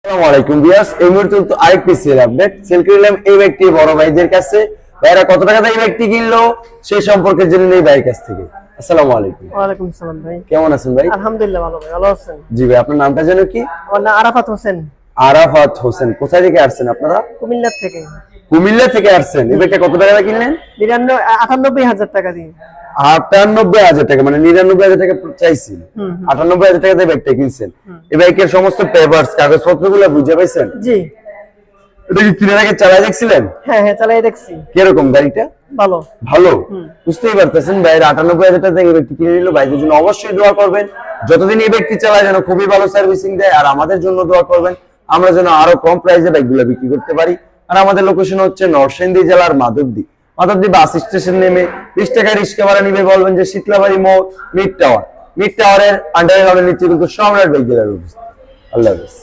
আসসালামু আলাইকুম ভিউয়ার্স, এই মুহূর্তে তো আরেকটি সেল আপডেট সেল করলাম এই ব্যক্তি বড় ভাইদের কাছে। ভাইরা কত টাকা দিয়ে এই ব্যক্তি কিনলো সেই সম্পর্কে জেনে নেই ভাইয়ের কাছ থেকে। আসসালামু আলাইকুম। ওয়ালাইকুম সালাম ভাই। কেমন আছেন ভাই? আলহামদুলিল্লাহ ভালো ভাই। ভালো আছেন? জি ভাই, আপনার নামটা যেন কি? আমার নাম আরাফাত হোসেন। আরাফাত হোসেন। কোথা থেকে আসছেন আপনারা? কুমিল্লা থেকে। কুমিল্লা থেকে আসছেন। এই ব্যক্তি কত টাকা দিয়ে কিনলেন? 98,000 টাকা দিয়ে। 98,000 টাকা, মানে 99,000 টাকা চাইছিল। 98,000 টাকা দিয়ে ব্যাগটা কিনছেন। এই বাইকের সমস্ত পেপারস কাগজপত্রগুলো বুঝে পাইছেন? জি। এটা কি কিনার আগে চালাই দেখছিলেন? হ্যাঁ হ্যাঁ, চালাই দেখছি। কিরকম গাড়িটা? ভালো। ভালো, বুঝতেই পারতেছেন ভাই। 98,000 টাকা দিয়ে ব্যক্তি কিনে নিল। ভাইদের জন্য অবশ্যই দোয়া করবেন, যতদিন এই ব্যক্তি চালায় যেন খুবই ভালো সার্ভিসিং দেয়। আর আমাদের জন্য দোয়া করবেন, আমরা যেন আরো কম প্রাইসে বাইকগুলো বিক্রি করতে পারি। আর আমাদের লোকেশন হচ্ছে নরসিংদী জেলার মাধবদী বাস স্টেশন নেমে 20 টাকা রিক্সা ভাড়া নিবে। বলবেন যে শীতলাবাড়ি মোড় মিড টাওয়ারের আন্ডারে হবে, নিচে কিন্তু সম্রাট বাইক গ্যালারি অফিস। আল্লাহ হাফেজ।